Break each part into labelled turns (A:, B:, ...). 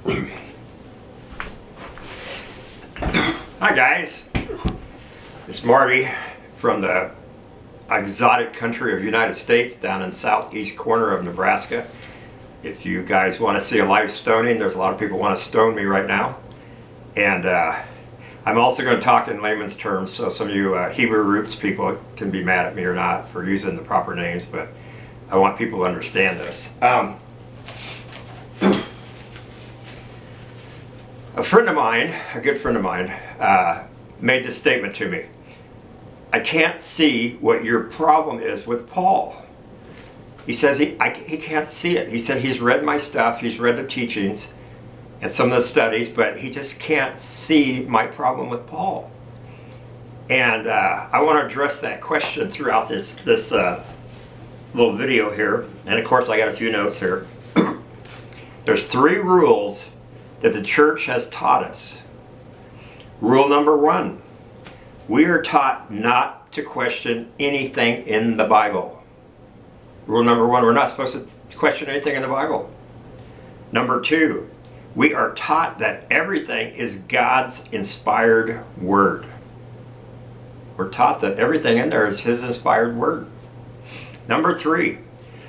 A: Hi guys, it's Marty from the exotic country of United States down in southeast corner of Nebraska. If you guys want to see a live stoning, there's a lot of people want to stone me right now. And I'm also going to talk in layman's terms, so some of you Hebrew roots people can be mad at me or not for using the proper names, but I want people to understand this. A friend of mine, a good friend of mine, made this statement to me. I can't see what your problem is with Paul. He says he can't see it. He said he's read my stuff, he's read the teachings and some of the studies, but he just can't see my problem with Paul. And I want to address that question throughout this little video here. And of course I got a few notes here. There's 3 rules that the church has taught us. Rule number 1, we are taught not to question anything in the Bible. Rule number 1, we're not supposed to question anything in the Bible. Number 2, we are taught that everything is God's inspired word. We're taught that everything in there is His inspired word. Number 3,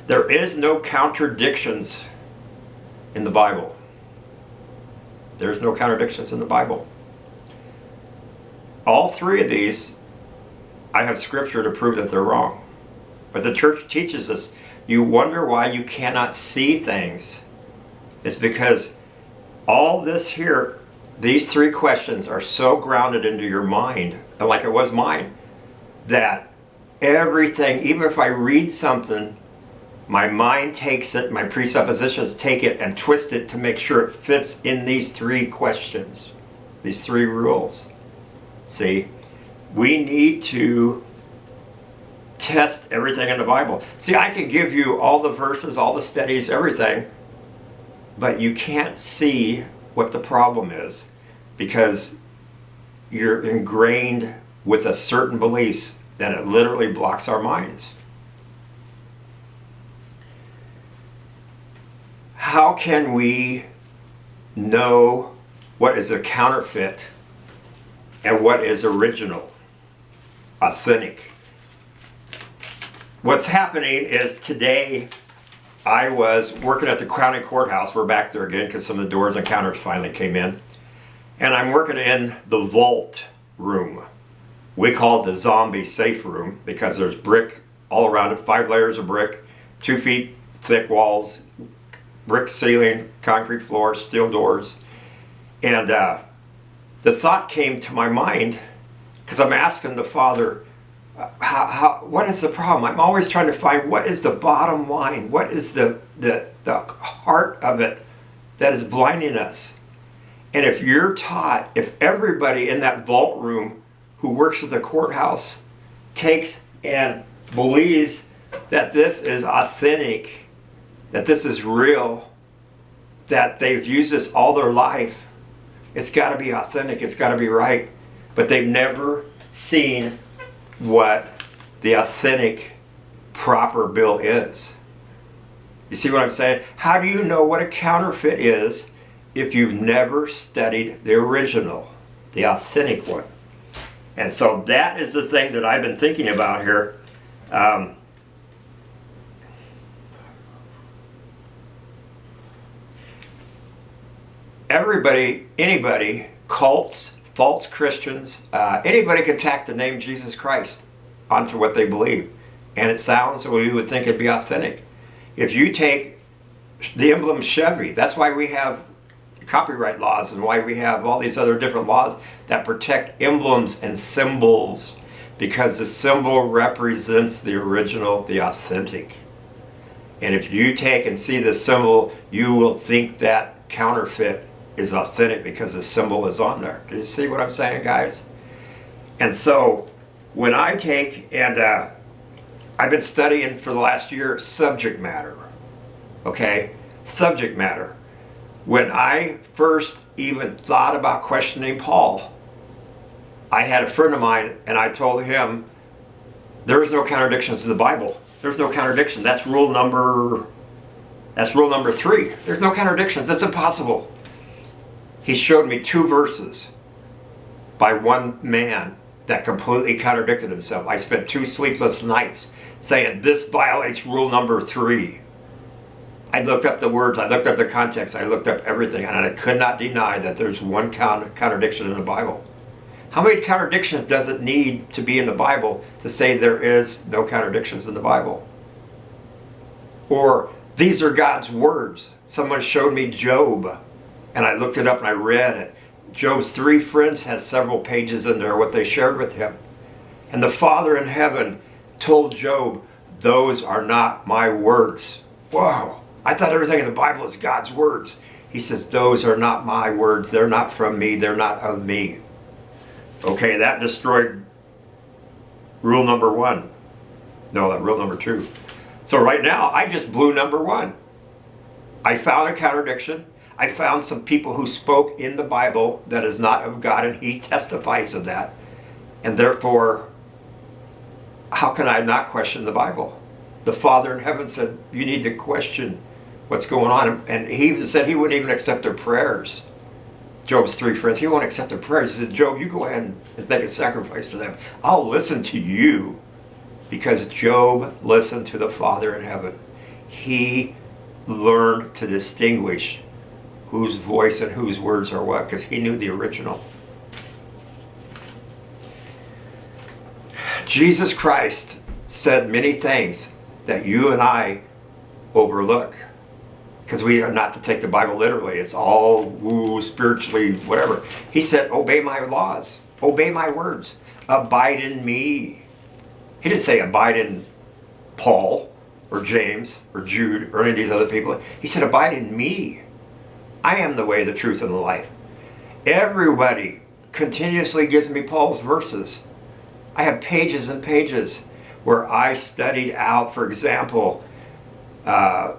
A: there is no contradictions in the Bible. There's no contradictions in the Bible. All 3 of these, I have scripture to prove that they're wrong. But the church teaches us, you wonder why you cannot see things. It's because all this here, these 3 questions are so grounded into your mind, and like it was mine, that everything, even if I read something, my mind takes it, my presuppositions take it and twist it to make sure it fits in these 3 questions, these 3 rules. See, we need to test everything in the Bible. See, I can give you all the verses, all the studies, everything, but you can't see what the problem is because you're ingrained with a certain beliefs that it literally blocks our minds. How can we know what is a counterfeit and what is original, authentic? What's happening is today I was working at the county courthouse. We're back there again because some of the doors and counters finally came in. And I'm working in the vault room. We call it the zombie safe room because there's brick all around it, 5 layers of brick, 2 feet thick walls, brick ceiling, concrete floor, steel doors. And the thought came to my mind because I'm asking the Father, what is the problem? I'm always trying to find what is the bottom line, what is the heart of it that is blinding us. And if you're taught, if everybody in that vault room who works at the courthouse takes and believes that this is authentic, that this is real, that they've used this all their life, it's got to be authentic, it's got to be right, but they've never seen what the authentic, proper bill is. You see what I'm saying? How do you know what a counterfeit is if you've never studied the original, the authentic one? And so that is the thing that I've been thinking about here. Everybody, anybody, cults, false Christians, anybody can tack the name Jesus Christ onto what they believe. And it sounds, well, you would think it'd be authentic. If you take the emblem Chevy, that's why we have copyright laws and why we have all these other different laws that protect emblems and symbols, because the symbol represents the original, the authentic. And if you take and see the symbol, you will think that counterfeit is authentic because the symbol is on there. Do you see what I'm saying, guys? And so when I take and I've been studying for the last year subject matter, okay? Subject matter. When I first even thought about questioning Paul, I had a friend of mine and I told him there is no contradictions in the Bible. There's no contradiction. That's rule number 3. There's no contradictions. That's impossible. He showed me 2 verses by one man that completely contradicted himself. I spent 2 sleepless nights saying, this violates rule number 3. I looked up the words, I looked up the context, I looked up everything, and I could not deny that there's one contradiction in the Bible. How many contradictions does it need to be in the Bible to say there is no contradictions in the Bible? Or, these are God's words. Someone showed me Job, and I looked it up and I read it. Job's 3 friends has several pages in there, what they shared with him. And the Father in heaven told Job, those are not my words. Whoa, I thought everything in the Bible is God's words. He says, those are not my words. They're not from me. They're not of me. Okay, that destroyed rule number 1. No, that rule number 2. So right now, I just blew number 1. I found a contradiction. I found some people who spoke in the Bible that is not of God, and he testifies of that. And therefore, how can I not question the Bible? The Father in heaven said, you need to question what's going on. And he even said he wouldn't even accept their prayers. Job's 3 friends, he won't accept their prayers. He said, Job, you go ahead and make a sacrifice for them. I'll listen to you. Because Job listened to the Father in heaven. He learned to distinguish whose voice and whose words are what, because he knew the original. Jesus Christ said many things that you and I overlook, because we are not to take the Bible literally. It's all woo, spiritually, whatever. He said, obey my laws, obey my words, abide in me. He didn't say abide in Paul or James or Jude or any of these other people. He said, abide in me. I am the way, the truth, and the life. Everybody continuously gives me Paul's verses. I have pages and pages where I studied out, for example, I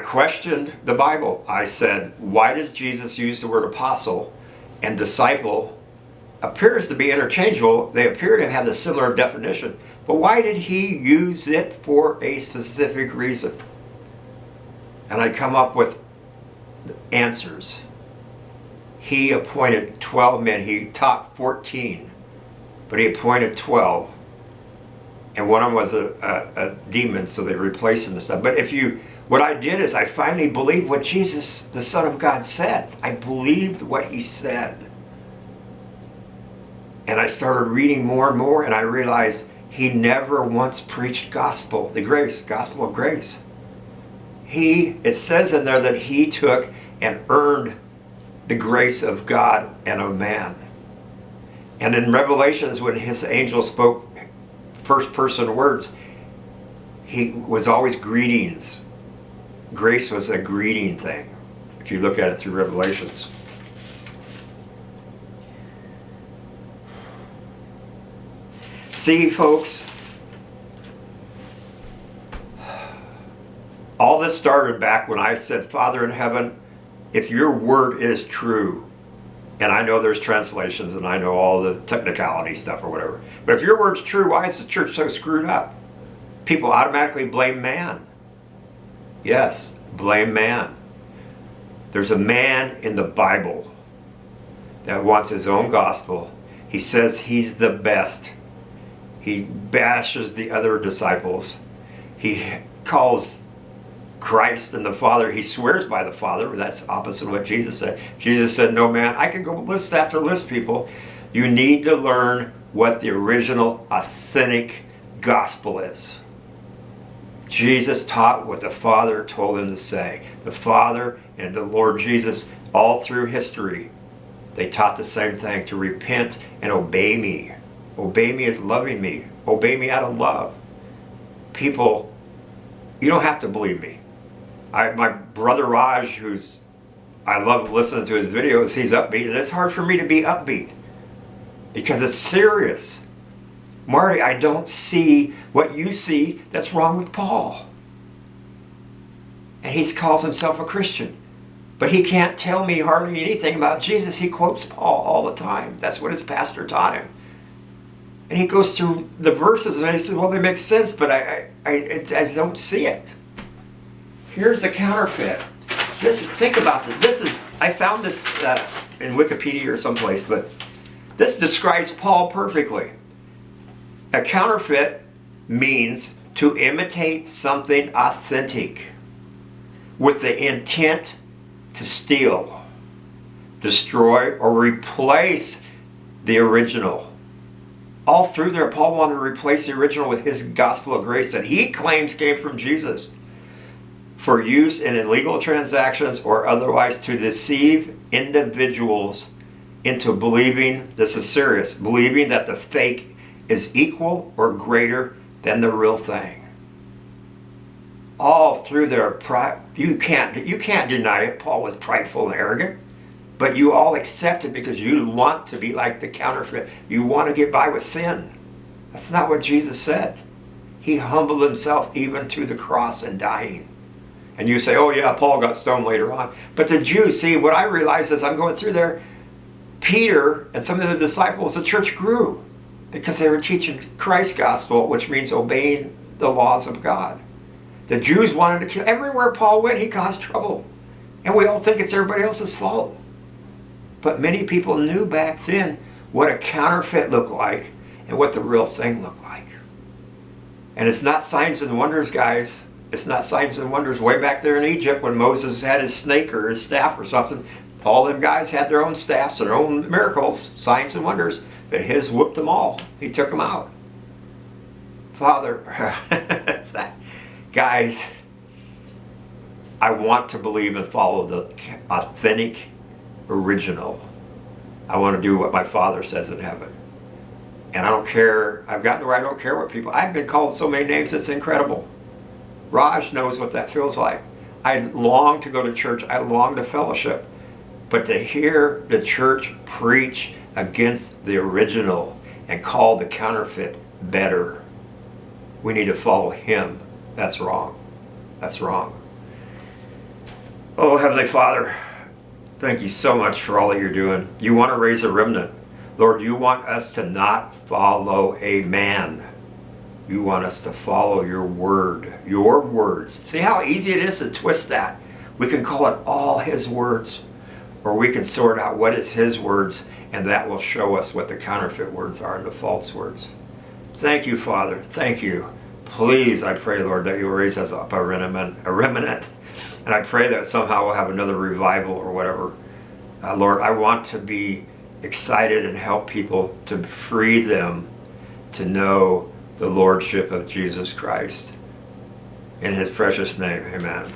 A: questioned the Bible. I said, why does Jesus use the word apostle and disciple? Appears to be interchangeable. They appear to have a similar definition. But why did he use it for a specific reason? And I come up with answers. He appointed 12 men. He taught 14, but he appointed 12. And one of them was a demon, so they replaced him and stuff. But what I did is I finally believed what Jesus, the Son of God, said. I believed what he said. And I started reading more and more, and I realized he never once preached gospel, the grace, gospel of grace. It says in there that he took and earned the grace of God and of man. And in Revelations, when his angel spoke first person words, he was always greetings. Grace was a greeting thing, if you look at it through Revelations. See, folks, all this started back when I said, Father in heaven, if your word is true, and I know there's translations and I know all the technicality stuff or whatever, but if your word's true, why is the church so screwed up? People automatically blame man. Yes, blame man. There's a man in the Bible that wants his own gospel. He says he's the best. He bashes the other disciples. He calls Christ and the Father, he swears by the Father. That's opposite of what Jesus said. Jesus said, no man, I can go list after list, people. You need to learn what the original, authentic gospel is. Jesus taught what the Father told him to say. The Father and the Lord Jesus, all through history, they taught the same thing, to repent and obey me. Obey me is loving me. Obey me out of love. People, you don't have to believe me. My brother Raj, I love listening to his videos, he's upbeat, and it's hard for me to be upbeat because it's serious. Marty, I don't see what you see that's wrong with Paul. And he calls himself a Christian. But he can't tell me hardly anything about Jesus. He quotes Paul all the time. That's what his pastor taught him. And he goes through the verses and he says, well, they make sense, but I don't see it. Here's a counterfeit. think about this. I found this in Wikipedia or someplace, but this describes Paul perfectly. A counterfeit means to imitate something authentic with the intent to steal, destroy, or replace the original. All through there, Paul wanted to replace the original with his gospel of grace that he claims came from Jesus for use in illegal transactions or otherwise to deceive individuals into believing, this is serious, believing that the fake is equal or greater than the real thing. All through their pride, you can't deny it. Paul was prideful and arrogant, but you all accept it because you want to be like the counterfeit. You want to get by with sin. That's not what Jesus said. He humbled himself even to the cross and dying. And you say, oh yeah, Paul got stoned later on. But the Jews, see, what I realize as I'm going through there, Peter and some of the disciples, the church grew because they were teaching Christ's gospel, which means obeying the laws of God. The Jews wanted to kill. Everywhere Paul went, he caused trouble. And we all think it's everybody else's fault. But many people knew back then what a counterfeit looked like and what the real thing looked like. And it's not signs and wonders, guys. It's not signs and wonders. Way back there in Egypt when Moses had his snake or his staff or something, all them guys had their own staffs and their own miracles, signs and wonders. But his whooped them all. He took them out. Father, guys, I want to believe and follow the authentic original. I want to do what my Father says in heaven. And I don't care. I've gotten to where I don't care what people. I've been called so many names, it's incredible. Raj knows what that feels like. I long to go to church. I long to fellowship. But to hear the church preach against the original and call the counterfeit better, we need to follow him. That's wrong. That's wrong. Oh, Heavenly Father, thank you so much for all that you're doing. You want to raise a remnant. Lord, you want us to not follow a man. You want us to follow your word, your words. See how easy it is to twist that? We can call it all his words, or we can sort out what is his words, and that will show us what the counterfeit words are and the false words. Thank you, Father. Thank you. Please, I pray, Lord, that you'll raise us up a remnant. And I pray that somehow we'll have another revival or whatever. Lord, I want to be excited and help people to free them to know the Lordship of Jesus Christ. In his precious name, amen.